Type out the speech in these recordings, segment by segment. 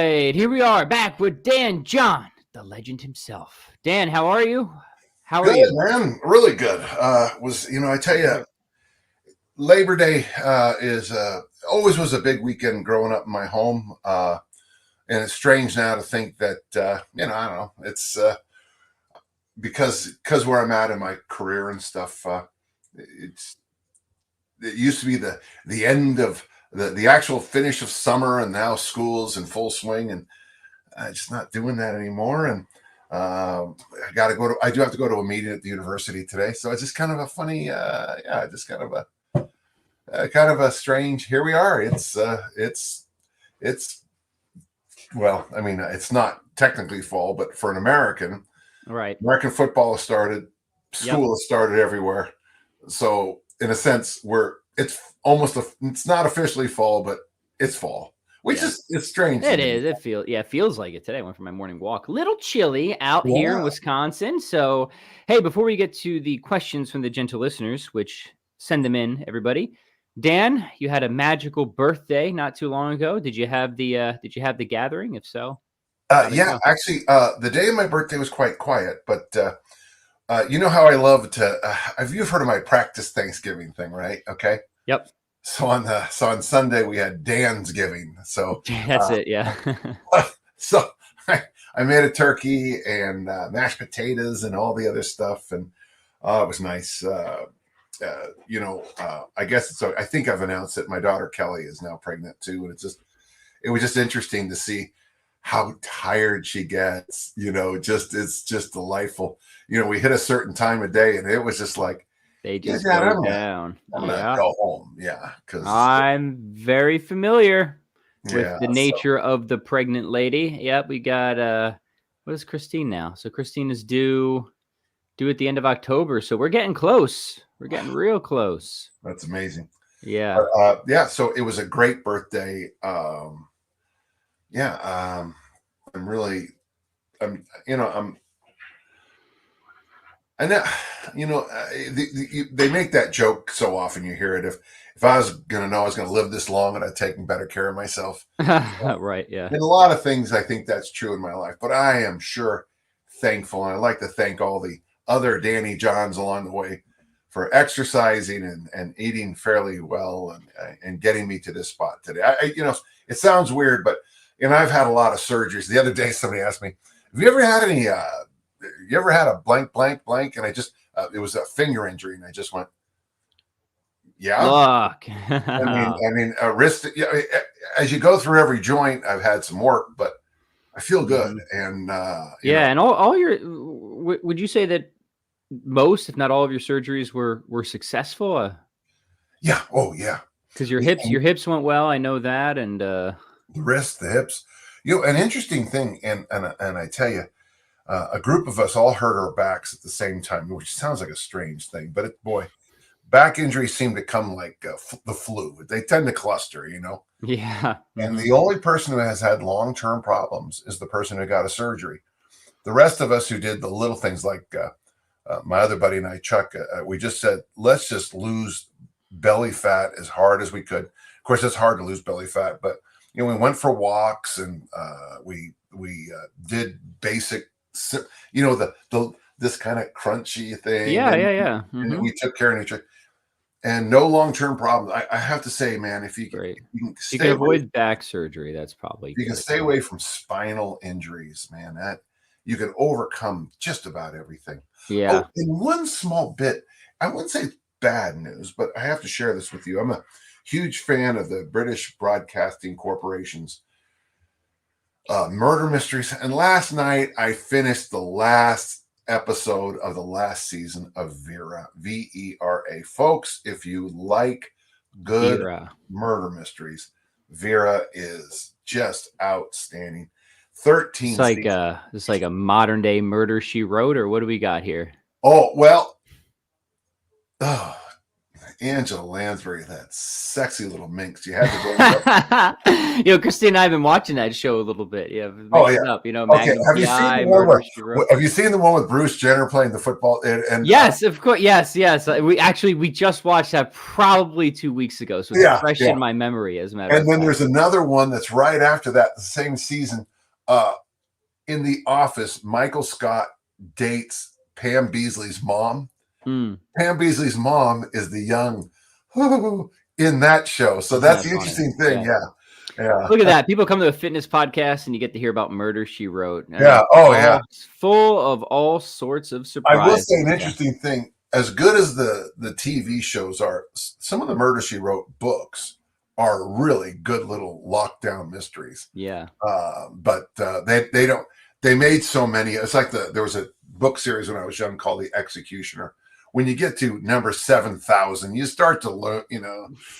right, here we are back with Dan John, the legend himself. Dan, how are you? How are Good, you? man. Really good. I tell you, Labor Day is always was a big weekend growing up in my home. And it's strange now to think that I don't know. It's because where I'm at in my career and stuff. It's it used to be the end of the actual finish of summer, and now school's in full swing, and I'm just not doing that anymore. And I do have to go to a meeting at the university today, so it's just kind of a funny, just kind of a strange. Here we are. It's well, I mean, it's not technically fall, but for an American, Right. American football has started, Yep. school has started everywhere. So in a sense, it's not officially fall, but it's fall, which Yeah. is it's strange. It is. It feels like it today. I went for my morning walk. A little chilly out here in Yeah. Wisconsin. So, hey, before we get to the questions from the gentle listeners, which send them in, everybody. Dan, you had a magical birthday not too long ago. Did you have the gathering? If so, how'd it Yeah, go? actually, the day of my birthday was quite quiet, but you know how I love to. You've heard of my practice Thanksgiving thing, right? Okay. Yep. So on Sunday we had Dan's giving. So That's it. Yeah. so I made a turkey and mashed potatoes and all the other stuff, and it was nice. I guess so. I think I've announced it. My daughter Kelly is now pregnant too, and it was just interesting to see how tired she gets. It's just delightful. We hit a certain time of day, and it was just like They just Dad, go down. I'm gonna Yeah. go home. Yeah, because I'm very familiar with yeah. the nature of the pregnant lady. Yep, we got what is Christine now? So Christine is due at the end of October. So we're getting close. We're getting real close. That's amazing. Yeah. Yeah, so it was a great birthday. I'm really, I know, they make that joke so often. You hear it. If I was gonna know I was gonna live this long, and I'd taken better care of myself. Right. Yeah. In a lot of things, I think that's true in my life. But I am sure thankful, and I'd like to thank all the other Danny Johns along the way for exercising and eating fairly well and getting me to this spot today. It sounds weird, but I've had a lot of surgeries. The other day, somebody asked me, "Have you ever had any? You ever had a blank, blank, blank?" And I just it was a finger injury, and I just went, "Yeah." Look. A wrist. Yeah, as you go through every joint, I've had some work, but I feel good. And yeah, and all your would you say that most, if not all, of your surgeries were successful? Yeah. Oh, yeah. Because your hips went well. I know that, and the wrist, the hips. An interesting thing, and I tell you, a group of us all hurt our backs at the same time, which sounds like a strange thing, but back injuries seem to come like the flu. They tend to cluster, Yeah. And the only person who has had long-term problems is the person who got a surgery. The rest of us who did the little things like my other buddy and I, Chuck, we just said, let's just lose belly fat as hard as we could. Of course, it's hard to lose belly fat, but we went for walks and we did basic, this kind of crunchy thing. Yeah, And we took care of each other. And no long-term problems. I have to say, man, if you can avoid back surgery, that's probably you can stay away from spinal injuries, man. That you can overcome just about everything. Yeah. In one small bit, I wouldn't say it's bad news, but I have to share this with you. I'm a huge fan of the British Broadcasting Corporation's murder mysteries. And last night, I finished the last episode of the last season of Vera, Vera. Folks, if you like good murder mysteries, Vera is just outstanding. 13 it's like a modern day Murder, She Wrote, or what do we got here? Oh, well, Angela Lansbury, that sexy little minx. You had to go. Christine and I have been watching that show a little bit. Yeah, Oh mixing yeah. up. Okay. Magnum Have you seen PI, the one Murder She Wrote. have you seen the one with Bruce Jenner playing the football? And Yes, of course. Yes. We just watched that probably 2 weeks ago, so it's fresh in my memory. As a matter of fact. And then there's another one that's right after that, the same season. In The Office, Michael Scott dates Pam Beasley's mom. Pam Beasley's mom is the young in that show. So that's the interesting thing. Yeah. Look at that. People come to a fitness podcast and you get to hear about Murder, She Wrote. Full of all sorts of surprises. I will say an interesting thing. As good as the TV shows are, some of the Murder, She Wrote books are really good little lockdown mysteries. Yeah. But they made so many. It's like there was a book series when I was young called The Executioner. When you get to number 7,000, you start to learn,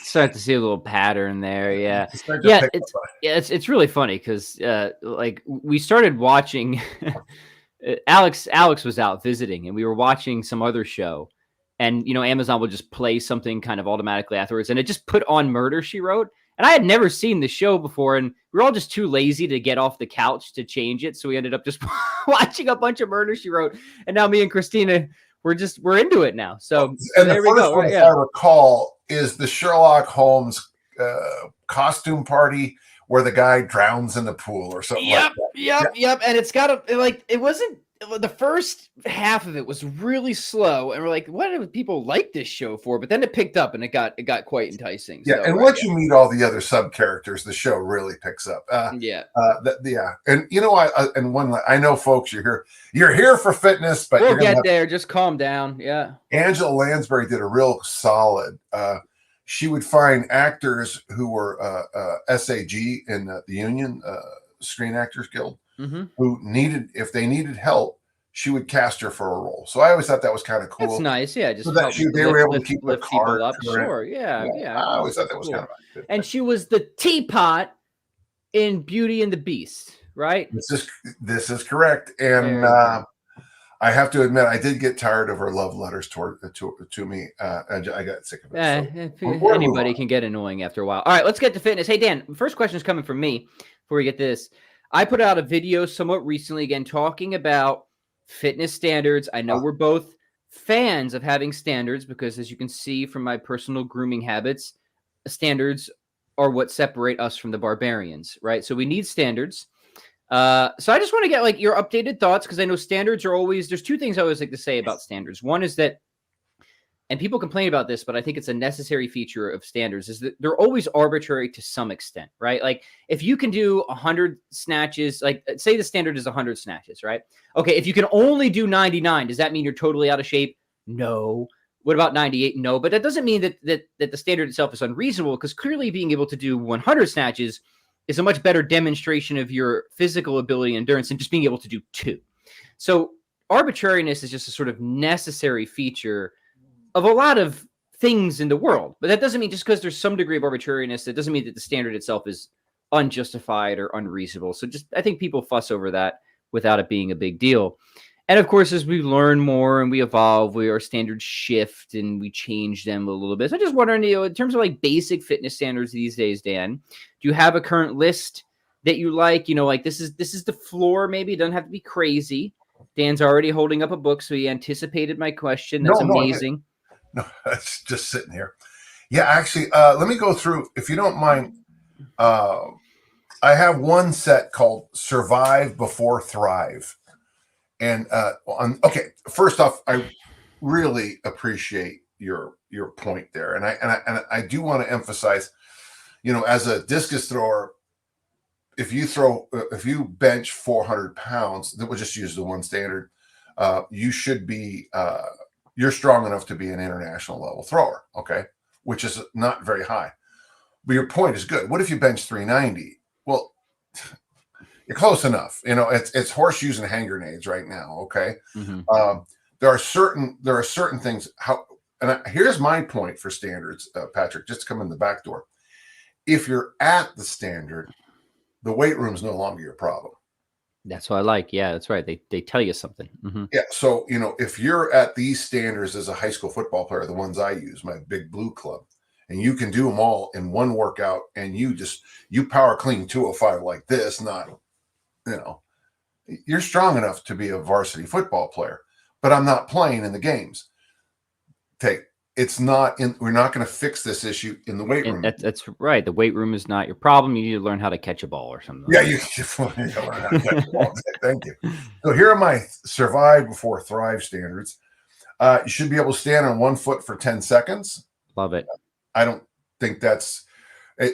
start to see a little pattern there. Yeah. It's really funny because like we started watching Alex was out visiting and we were watching some other show, and Amazon will just play something kind of automatically afterwards, and it just put on Murder, She Wrote. And I had never seen the show before, and we were all just too lazy to get off the couch to change it. So we ended up just watching a bunch of Murder, She Wrote. And now me and Christina, we're into it now. So and there the first one, if I recall, is the Sherlock Holmes costume party where the guy drowns in the pool or something like that. Yep. And it's got it wasn't the first half of it was really slow, and we're like, what do people like this show for? But then it picked up and it got quite enticing. Yeah, so, and once you meet all the other sub characters, the show really picks up. And I know, folks, you're here for fitness, but we'll get there. Just calm down. Yeah. Angela Lansbury did a real solid. She would find actors who were SAG in the union, Screen Actors Guild. Who if they needed help, she would cast her for a role. So I always thought that was kind of cool. That's nice, yeah. Just so that they were able to keep the card up. Sure, yeah. I always thought that was kind of good. And she was the teapot in Beauty and the Beast, right? This is correct. And I have to admit, I did get tired of her love letters to me. And I got sick of it. Anybody can get annoying after a while. All right, let's get to fitness. Hey, Dan, first question is coming from me before we get this. I put out a video somewhat recently, again, talking about fitness standards. I know we're both fans of having standards because, as you can see from my personal grooming habits, standards are what separate us from the barbarians, right? So we need standards. So I just want to get your updated thoughts, because I know standards are always, there's two things I always like to say about standards. One is that, and people complain about this, but I think it's a necessary feature of standards, is that they're always arbitrary to some extent, right? Like if you can do 100 snatches, like say the standard is 100 snatches, right? Okay, if you can only do 99, does that mean you're totally out of shape? No. What about 98? No. But that doesn't mean that the standard itself is unreasonable, because clearly being able to do 100 snatches is a much better demonstration of your physical ability and endurance than just being able to do 2. So arbitrariness is just a sort of necessary feature of a lot of things in the world. But that doesn't mean, just because there's some degree of arbitrariness, that doesn't mean that the standard itself is unjustified or unreasonable. So I think people fuss over that without it being a big deal. And of course, as we learn more and we evolve, our standards shift and we change them a little bit. So I'm just wondering, in terms of basic fitness standards these days, Dan, do you have a current list that you like? This is the floor. Maybe it doesn't have to be crazy. Dan's already holding up a book, so he anticipated my question. That's amazing. No, it's just sitting here. Yeah, actually, let me go through, if you don't mind. I have one set called Survive Before Thrive. And okay, first off, I really appreciate your point there. And I do want to emphasize, as a discus thrower, if you bench 400 pounds, that we'll just use the one standard, you should be you're strong enough to be an international level thrower, okay? Which is not very high. But your point is good. What if you bench 390? Well, you're close enough. It's horseshoes and hand grenades right now, okay? There are certain things. Here's my point for standards, Patrick, just to come in the back door. If you're at the standard, the weight room is no longer your problem. That's what I like. Yeah, that's right. They tell you something. Yeah. So, if you're at these standards as a high school football player, the ones I use, my Big Blue Club, and you can do them all in one workout, and you power clean 205 like this, not, you know, you're strong enough to be a varsity football player, but I'm not playing in the games. We're not going to fix this issue in the weight And room. that's right. The weight room is not your problem. You need to learn how to catch a ball or something. Yeah, you learn how to catch the ball. Thank you. So here are my survive before thrive standards. You should be able to stand on 1 foot for 10 seconds. Love it. I don't think that's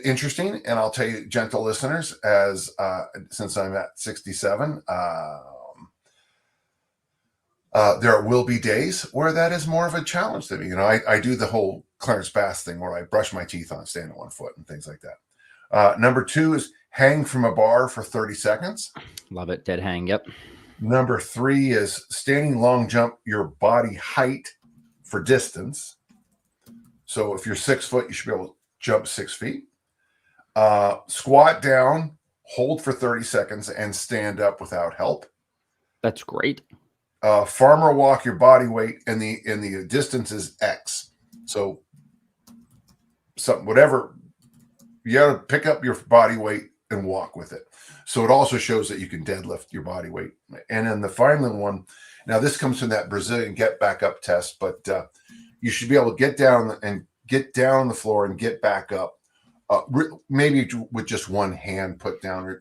interesting. And I'll tell you, gentle listeners, since I'm at 67, there will be days where that is more of a challenge to me. I do the whole Clarence Bass thing where I brush my teeth on stand on 1 foot and things like that. Number 2 is hang from a bar for 30 seconds. Love it. Dead hang. Yep. Number 3 is standing long jump your body height for distance. So if you're 6 foot, you should be able to jump 6 feet. Squat down, hold for 30 seconds, and stand up without help. That's great. Farmer walk your body weight, and the distance is X. So whatever, you got to pick up your body weight and walk with it. So it also shows that you can deadlift your body weight. And then the final one, now this comes from that Brazilian get back up test, but you should be able to get down on the floor and get back up. Maybe with just one hand put down.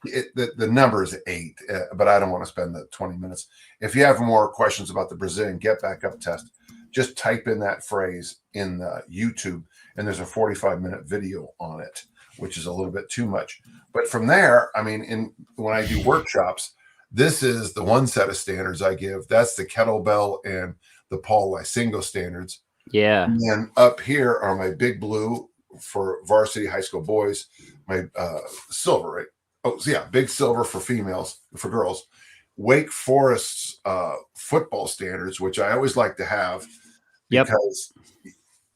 The number is 8, but I don't want to spend the 20 minutes. If you have more questions about the Brazilian get back up test, just type in that phrase in YouTube, and there's a 45-minute video on it, which is a little bit too much. But from there, when I do workshops, this is the one set of standards I give. That's the kettlebell and the Paul Lysingo standards. Yeah. And then up here are my Big Blue for varsity high school boys, my silver, right? Oh, so yeah, big silver for girls. Wake Forest's football standards, which I always like to have, because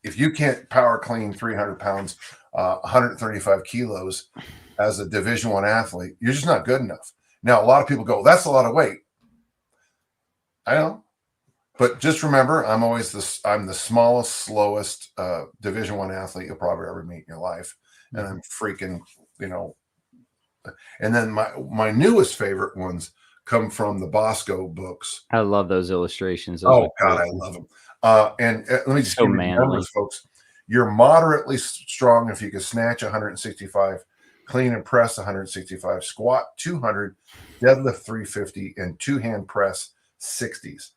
if you can't power clean 300 pounds, 135 kilos as a Division I athlete, you're just not good enough. Now, a lot of people go, that's a lot of weight. I know. But just remember, I'm the smallest, slowest Division I athlete you'll probably ever meet in your life. And I'm freaking, and then my newest favorite ones come from the Bosco books. I love those illustrations. God, I love them. And let me just give you the numbers, folks. You're moderately strong if you can snatch 165, clean and press 165, squat 200, deadlift 350, and two-hand press 60s.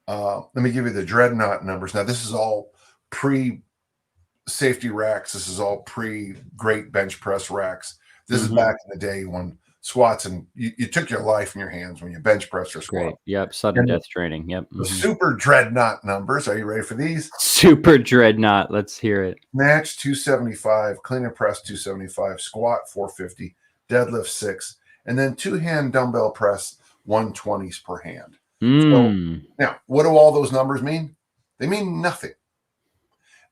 Let me give you the Dreadnought numbers. Now, this is all pre-safety racks. This is all pre-great bench press racks. This is back in the day when squats and you took your life in your hands when you bench press or squat. Great. Yep. Sudden death training. Yep. The Super Dreadnought numbers. Are you ready for these? Super Dreadnought. Let's hear it. Snatch 275, clean and press 275, squat 450, deadlift 6, and then two-hand dumbbell press 120s per hand. So, now, what do all those numbers mean? They mean nothing.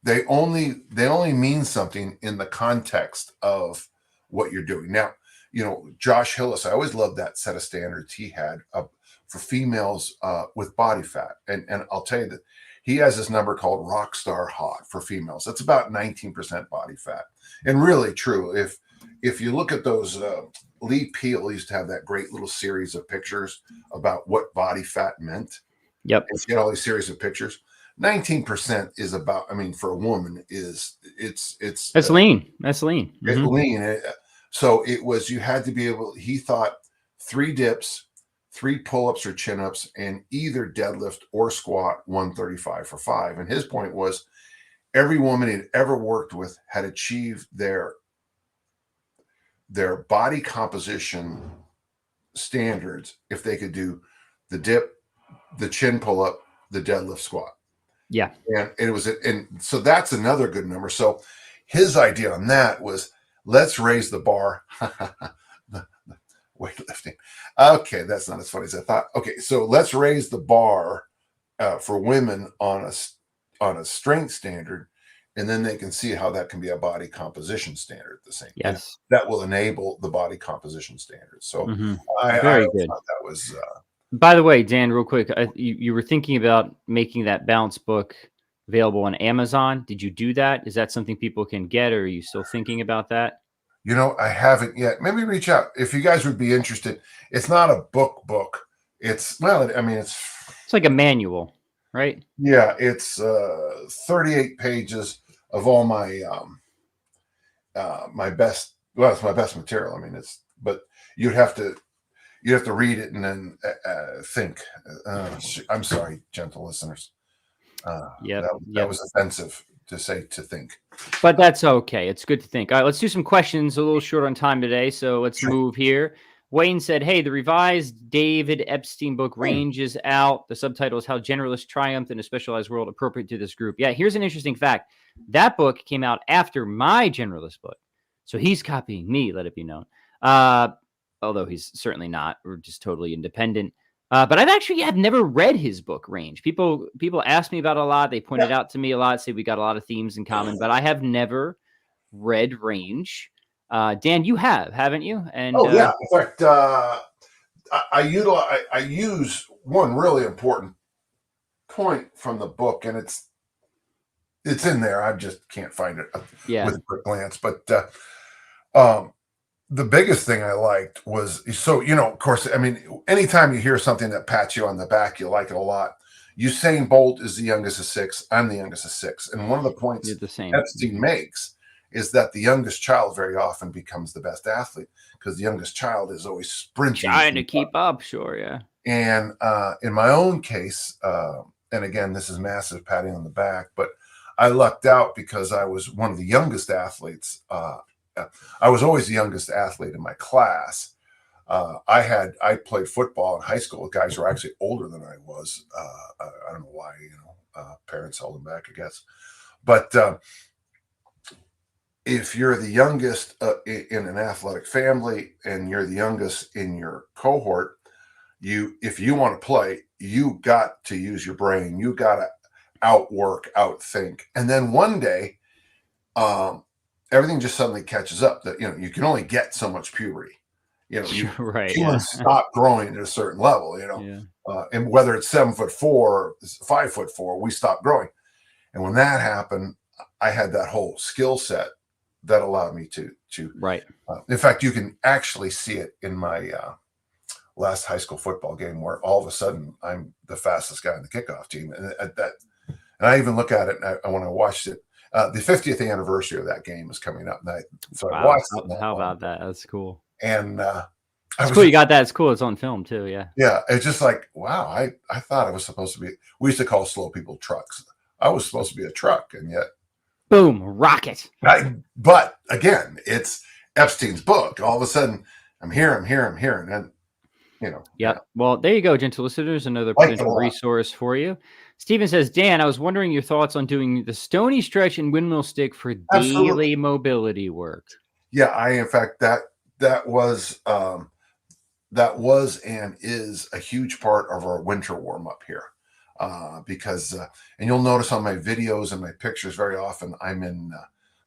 They only mean something in the context of what you're doing. Now, Josh Hillis, I always loved that set of standards he had for females with body fat. And I'll tell you that he has this number called Rockstar Hot for females. That's about 19% body fat. And really true. If you look at those, Lee Peel used to have that great little series of pictures about what body fat meant. Yep. And you get all these series of pictures. 19% is about, for a woman it's lean. That's lean. It's lean. So it was, you had to be able, he thought 3 dips, 3 pull-ups or chin-ups, and either deadlift or squat 135 for 5. And his point was every woman he'd ever worked with had achieved their body composition standards if they could do the dip, the chin pull-up, the deadlift squat. Yeah. And it was, and so that's another good number. So his idea on that was, let's raise the bar. Weightlifting. Okay, that's not as funny as I thought. Okay, so let's raise the bar for women on a strength standard and then they can see how that can be a body composition standard at the same time. Yes. That will enable the body composition standards. So I Very always good. thought that was By the way, Dan, real quick, you were thinking about making that Balance book available on Amazon. Did you do that? Is that something people can get, or are you still thinking about that? I haven't yet. Maybe reach out if you guys would be interested. It's not a book. It's It's like a manual, right? yeah, it's 38 pages of all my my best. Well, it's my best material. I mean, but you'd have to read it and then think. I'm sorry, gentle listeners. Yep. That was offensive to say to think. But that's okay. It's good to think. All right, let's do some questions. A little short on time today, so let's Sure. move here. Wayne said, "Hey, the revised David Epstein book Range is out. The subtitle is How Generalists Triumphed in a Specialized World, appropriate to this group." Yeah, here's an interesting fact. That book came out after my generalist book. So he's copying me, let it be known. Although he's certainly not. We're just totally independent. But I've never read his book Range. People ask me about it a lot. They point it out to me a lot, say we got a lot of themes in common, but I have never read Range. Dan, you have, haven't you? And yeah. In fact, I use one really important point from the book, and it's in there. I just can't find it with a quick glance. But the biggest thing I liked was, so, of course, I mean, anytime you hear something that pats you on the back, you like it a lot. Usain Bolt is the youngest of 6. I'm the youngest of 6. And one of the points Epstein makes is that the youngest child very often becomes the best athlete because the youngest child is always sprinting. Trying to keep up, sure, yeah. And in my own case, and again, this is massive patting on the back, but I lucked out because I was one of the youngest athletes. I was always the youngest athlete in my class. I played football in high school with guys who were actually older than I was. I don't know why, parents held them back, I guess. But if you're the youngest in an athletic family and you're the youngest in your cohort, if you want to play, you got to use your brain. You got to outthink. And then one day, everything just suddenly catches up that, you can only get so much puberty. Humans stop growing at a certain level, and whether it's 7'4" or 5'4", we stop growing. And when that happened, I had that whole skill set that allowed me to in fact, you can actually see it in my last high school football game where all of a sudden I'm the fastest guy on the kickoff team. And I even look at it when I watched it. The 50th anniversary of that game is coming up. I watched it. How about that? That's cool. And it's cool. You got that. It's cool. It's on film too. Yeah. Yeah. It's just like, wow. I thought I was supposed to be. We used to call slow people trucks. I was supposed to be a truck, and yet, boom, rocket. But again, it's Epstein's book. All of a sudden, I'm here, and Yeah. Well, there you go, gentle listeners. Another potential resource for you. Steven says, Dan, I was wondering your thoughts on doing the Stony Stretch and windmill stick for daily mobility work. Yeah, in fact, that was and is a huge part of our winter warm up here, because and you'll notice on my videos and my pictures very often I'm in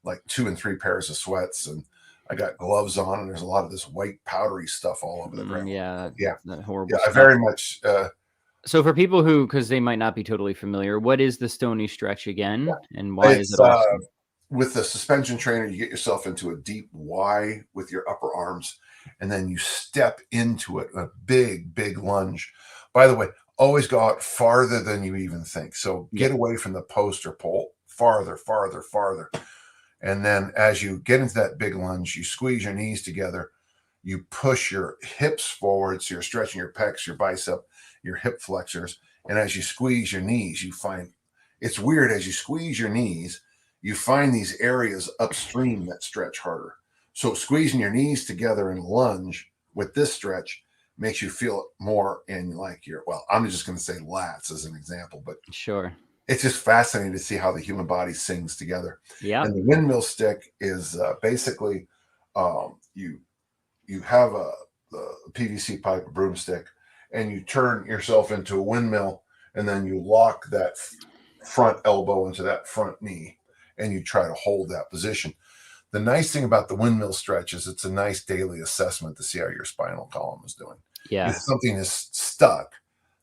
like 2 and 3 pairs of sweats, and I got gloves on, and there's a lot of this white powdery stuff all over the ground. That horrible. Yeah, I very much. So for people because they might not be totally familiar, what is the Stony Stretch again, and why is it awesome? With the suspension trainer, you get yourself into a deep Y with your upper arms, and then you step into it, a big lunge. By the way, always go out farther than you even think. So get away from the post or pole, farther. And then as you get into that big lunge, you squeeze your knees together, you push your hips forward, so you're stretching your pecs, your bicep, your hip flexors. And as you squeeze your knees, you find it's weird. As you squeeze your knees, you find these areas upstream that stretch harder. So squeezing your knees together in lunge with this stretch makes you feel it more in I'm just going to say lats as an example, but sure. It's just fascinating to see how the human body sings together. Yeah. And the windmill stick is basically you have a PVC pipe, a broomstick, and you turn yourself into a windmill, and then you lock that front elbow into that front knee, and you try to hold that position. The nice thing about the windmill stretch is it's a nice daily assessment to see how your spinal column is doing. Yeah. If something is stuck,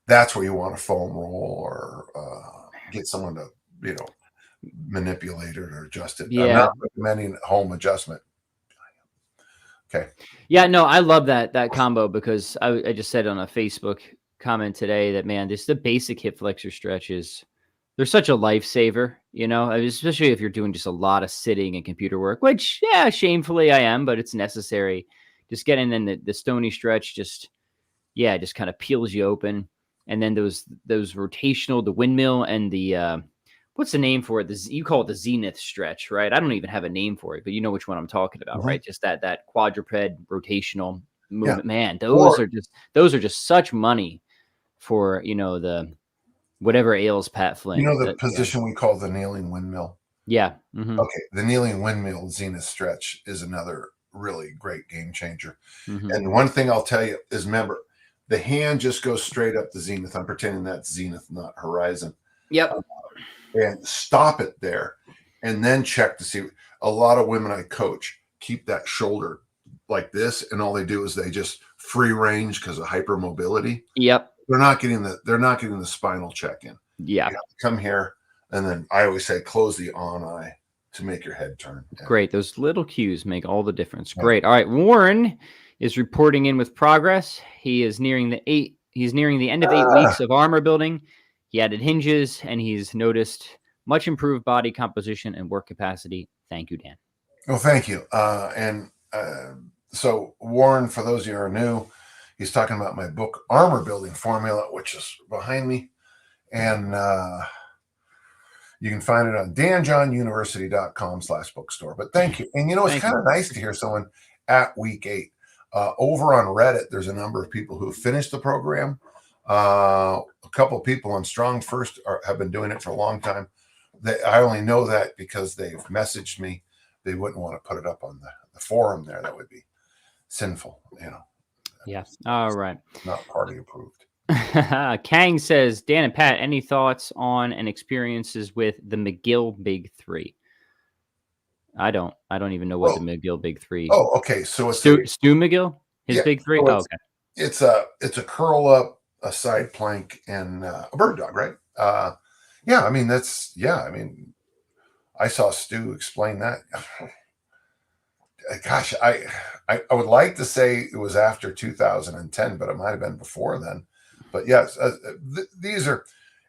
that's where you want a foam roll or get someone to, manipulate it or adjust it. Yeah. I'm not recommending home adjustment. Okay. Yeah, no, I love that combo because I just said on a Facebook comment today that, man, just the basic hip flexor stretches, they're such a lifesaver, especially if you're doing just a lot of sitting and computer work, which, yeah, shamefully I am, but it's necessary. Just getting in the stony stretch, just kind of peels you open. And then those rotational, the windmill and the, what's the name for it? You call it the zenith stretch, right? I don't even have a name for it, but you know which one I'm talking about, right? Just that quadruped rotational movement. Yeah. Man, those are just such money for, the whatever ails Pat Flynn. The position we call the kneeling windmill. Yeah. Mm-hmm. Okay. The kneeling windmill zenith stretch is another really great game changer. Mm-hmm. And one thing I'll tell you is, remember, the hand just goes straight up the zenith. I'm pretending that's zenith, not horizon. Yep. And stop it there and then check to see. A lot of women I coach keep that shoulder like this, and all they do is they just free range because of hypermobility. Yep. They're not getting the spinal check in. Yeah. Come here, and then I always say close the on eye to make your head turn. Yeah. Great. Those little cues make all the difference. Yeah. Great. All right. Warren is reporting in with progress. He is nearing the end of 8 weeks of armor building. He added hinges, and he's noticed much improved body composition and work capacity. Thank you, Dan. Well, thank you. So Warren, for those of you who are new, he's talking about my book, Armor Building Formula, which is behind me. And you can find it on danjohnuniversity.com/bookstore. But thank you. And, it's kind of nice to hear someone at week 8. Over on Reddit, there's a number of people who have finished the program. A couple of people on Strong First have been doing it for a long time. I only know that because they've messaged me. They wouldn't want to put it up on the forum there. That would be sinful, Yeah. All right. Not party approved. Kang says, Dan and Pat, any thoughts on and experiences with the McGill Big 3? I don't even know what the McGill Big 3. Oh, okay. So it's Stu McGill, his Big 3. So okay. It's a curl up, a side plank, and a bird dog, right? I mean I saw Stu explain that. Gosh, I would like to say it was after 2010, but it might have been before then. But yes, these are,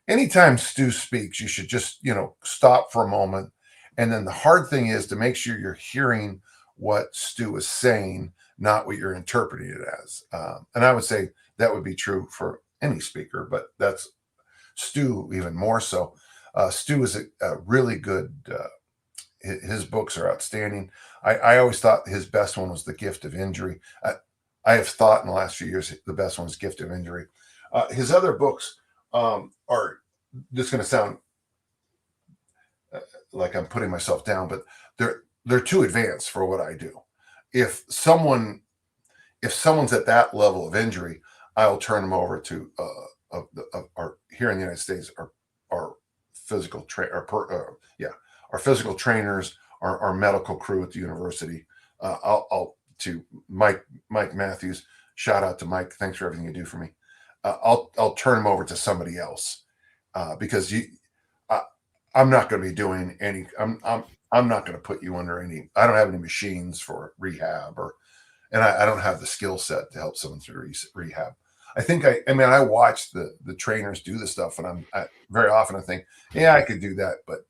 anytime Stu speaks, you should just stop for a moment. And then the hard thing is to make sure you're hearing what Stu is saying, not what you're interpreting it as. And I would say that would be true for any speaker, but that's Stu even more so. Stu is a really good, his books are outstanding. I always thought his best one was The Gift of Injury. I have thought in the last few years the best one is Gift of Injury. His other books are just going to sound like I'm putting myself down, but they're too advanced for what I do. If someone's at that level of injury, I'll turn them over to our here in the United States our physical our physical trainers, our medical crew at the university. I'll to Mike Matthews. Shout out to Mike. Thanks for everything you do for me. I'll turn them over to somebody else because I'm not going to be doing any. I'm not going to put you under any. I don't have any machines for rehab, and I don't have the skill set to help someone through rehab. I think I watch the trainers do this stuff, and very often I think, yeah, I could do that, but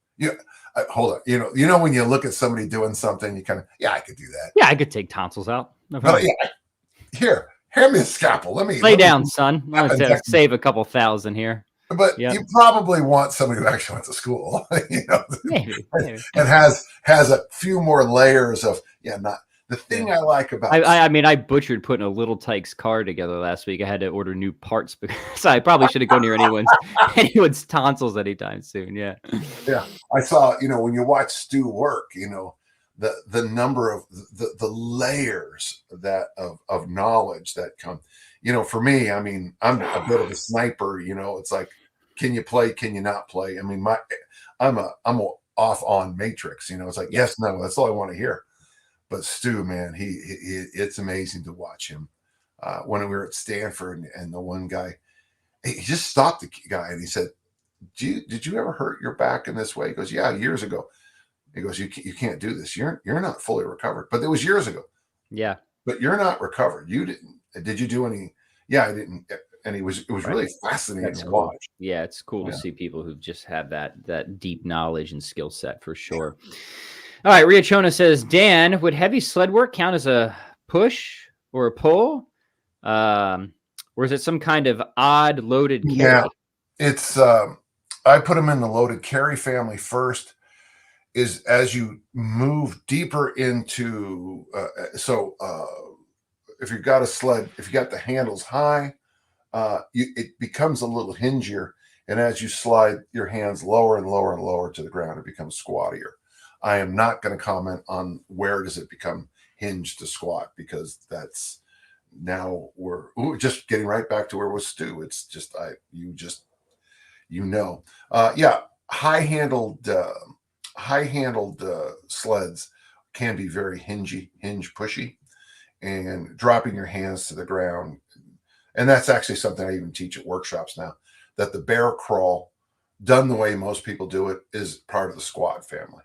hold on, when you look at somebody doing something, you kind of, I could do that. Yeah, I could take tonsils out. No, here, hand me a scalpel. Let me lay down, son. I'm gonna save a couple thousand here. But you probably want somebody who actually went to school, maybe. And has a few more layers of not. The thing I like about I butchered putting a Little Tykes car together last week. I had to order new parts because I probably shouldn't go near anyone's tonsils anytime soon. Yeah. I saw, when you watch Stu work, the number of the layers that of knowledge that come. For me, I'm a bit of a sniper. It's like, can you play? Can you not play? I'm off on matrix. It's like, yes, no, that's all I want to hear. But Stu, man, he it's amazing to watch him. When we were at Stanford, and the one guy, he just stopped the guy and he said, did you ever hurt your back in this way? He goes, yeah, years ago. He goes, you can't do this. You're not fully recovered. But it was years ago. Yeah. But you're not recovered. You didn't. Did you do any? Yeah, I didn't. And it was really fascinating to watch. Yeah, it's cool to see people who just have that deep knowledge and skill set for sure. All right, Ria Chona says, Dan, would heavy sled work count as a push or a pull? Or is it some kind of odd loaded carry? Yeah, it's I put them in the loaded carry family first. Is as you move deeper into if you've got a sled, if you got the handles high, it becomes a little hingier, and as you slide your hands lower and lower and lower to the ground, it becomes squattier. I am not going to comment on where does it become hinged to squat, because that's now we're just getting right back to where it was Stu. It's just high handled sleds can be very hinge pushy, and dropping your hands to the ground. And that's actually something I even teach at workshops now, that the bear crawl done the way most people do it is part of the squat family.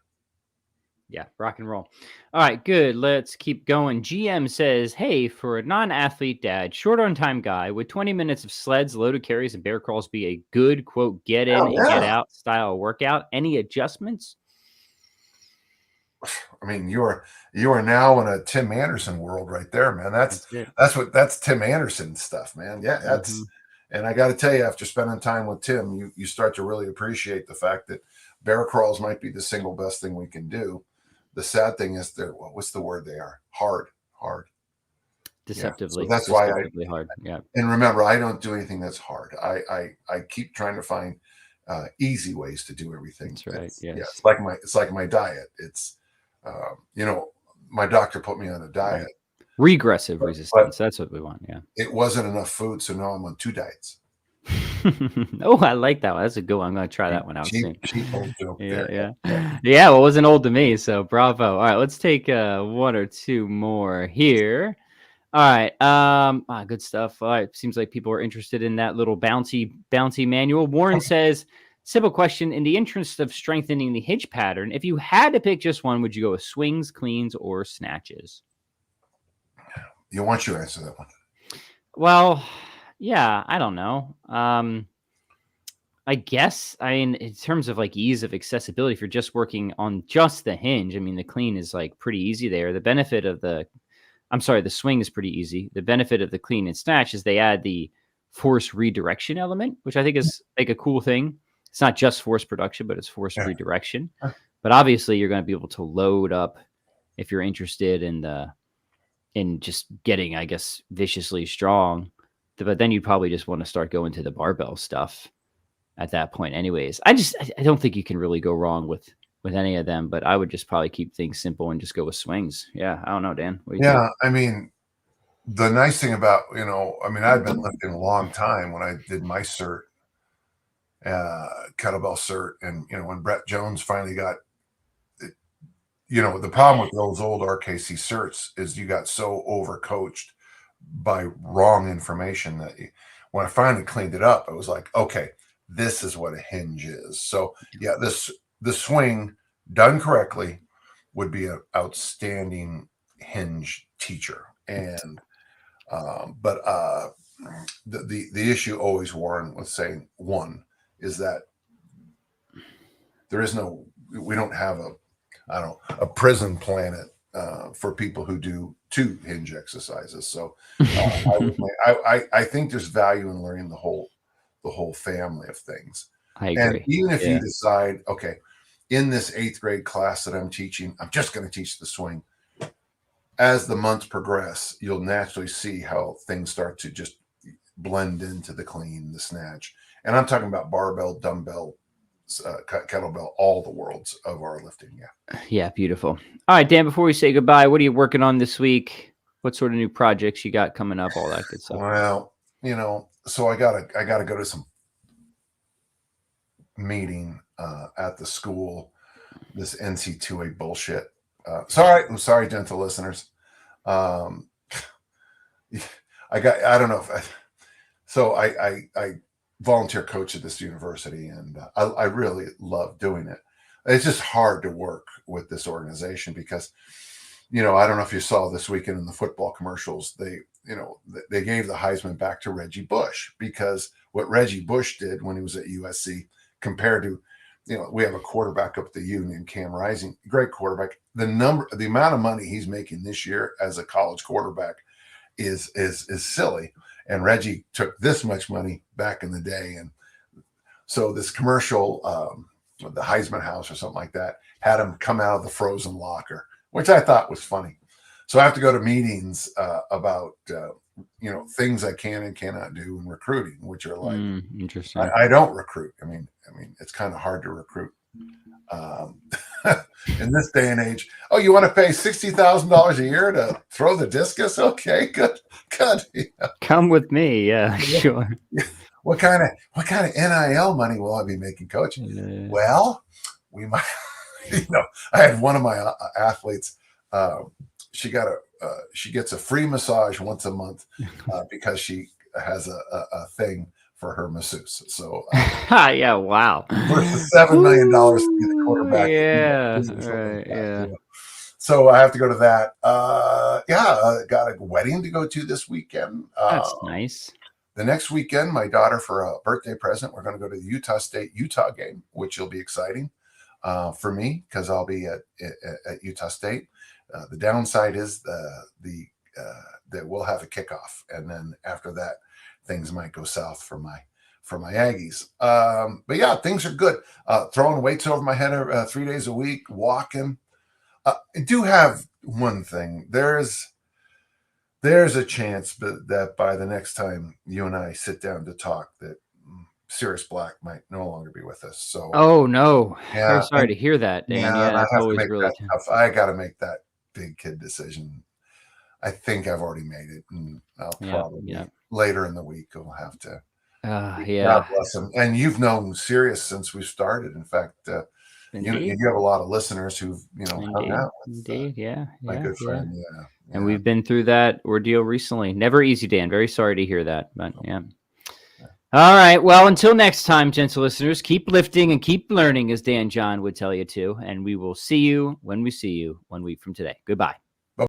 Yeah, rock and roll. All right, good. Let's keep going. GM says, hey, for a non-athlete dad, short on time guy, would 20 minutes of sleds, loaded carries, and bear crawls be a good, quote, get in and get out style workout? Any adjustments? I mean, you are now in a Tim Anderson world right there, man. That's Tim Anderson stuff, man. Yeah, that's and I got to tell you, after spending time with Tim, you start to really appreciate the fact that bear crawls might be the single best thing we can do. The sad thing is what's the word they are? Hard. Deceptively. Yeah. So that's deceptively hard. Yeah. And remember, I don't do anything that's hard. I keep trying to find easy ways to do everything. That's right. Yes. Yeah. It's like my diet. It's my doctor put me on a diet. Right. Regressive resistance. That's what we want. Yeah. It wasn't enough food, so now I'm on 2 diets. Oh, I like that one. That's a good one. I'm going to try that one out soon. Cheap old joke. Yeah. Well, it wasn't old to me, so bravo. All right, let's take 1 or 2 more here. All right. Good stuff. All right. Seems like people are interested in that little bouncy manual. Warren says, simple question. In the interest of strengthening the hinge pattern, if you had to pick just one, would you go with swings, cleans, or snatches? You want you to answer that one? Well, yeah, I don't know. I guess, in terms of like ease of accessibility, if you're just working on just the hinge, the clean is like pretty easy there. The benefit of the swing is pretty easy. The benefit of the clean and snatch is they add the force redirection element, which I think is like a cool thing. It's not just force production, but it's force redirection. But obviously you're going to be able to load up if you're interested in just getting, I guess, viciously strong. But then you probably just want to start going to the barbell stuff at that point anyways. I don't think you can really go wrong with any of them, but I would just probably keep things simple and just go with swings. Yeah. I don't know, Dan. What do you think? The nice thing about, I've been lifting a long time. When I did my cert, kettlebell cert, and, when Brett Jones finally got it, the problem with those old RKC certs is you got so overcoached by wrong information that when I finally cleaned it up, I was like, okay, this is what a hinge is. So yeah, the swing done correctly would be an outstanding hinge teacher. And the issue always, Warren, with saying one is that we don't have a prison planet for people who do 2 hinge exercises. So I think there's value in learning the whole family of things. I agree. And even if you decide, okay, in this 8th grade class that I'm teaching, I'm just going to teach the swing. As the months progress, you'll naturally see how things start to just blend into the clean, the snatch. And I'm talking about barbell, dumbbell, kettlebell, all the worlds of our lifting. Yeah, beautiful. All right, Dan, before we say goodbye, what are you working on this week? What sort of new projects you got coming up? All that good stuff. Well, so I gotta go to some meeting at the school this NC2A bullshit. I'm sorry, gentle listeners. I don't know I volunteer coach at this university, and I really love doing it. It's just hard to work with this organization because, I don't know if you saw this weekend in the football commercials, they gave the Heisman back to Reggie Bush, because what Reggie Bush did when he was at USC compared to, we have a quarterback up at the U named Cam Rising, great quarterback. The amount of money he's making this year as a college quarterback is silly. And Reggie took this much money back in the day. And so this commercial, the Heisman House or something like that, had him come out of the frozen locker, which I thought was funny. So I have to go to meetings about, things I can and cannot do in recruiting, which are like, interesting. I don't recruit. I mean, it's kind of hard to recruit in this day and age. Oh, you want to pay $60,000 a year to throw the discus? Okay, good. Yeah. Come with me. Yeah, sure. What kind of NIL money will I be making, Coach? Well, we might. I had one of my athletes. She gets a free massage once a month because she has a thing for her masseuse. So yeah, wow. Versus $7 million to be the quarterback. Yeah, right. Yeah. So I have to go to that. Got a wedding to go to this weekend. That's nice. The next weekend, my daughter, for a birthday present, we're going to go to the Utah State-Utah game, which will be exciting for me because I'll be at Utah State. The downside is that we'll have a kickoff, and then after that, things might go south for my Aggies. But yeah, things are good. Throwing weights over my head 3 days a week, walking. I do have one thing. There's a chance that by the next time you and I sit down to talk, that Sirius Black might no longer be with us. So, oh no, very sorry to hear that, Dan. Yeah, that's always really tough. I got to make that big kid decision. I think I've already made it, and I'll probably later in the week we'll have to. God bless him. And you've known Sirius since we started. In fact, you have a lot of listeners who've hung out with. Indeed, my good friend. Yeah. And we've been through that ordeal recently. Never easy, Dan. Very sorry to hear that, but yeah. All right. Well, until next time, gentle listeners, keep lifting and keep learning, as Dan John would tell you to. And we will see you when we see you 1 week from today. Goodbye.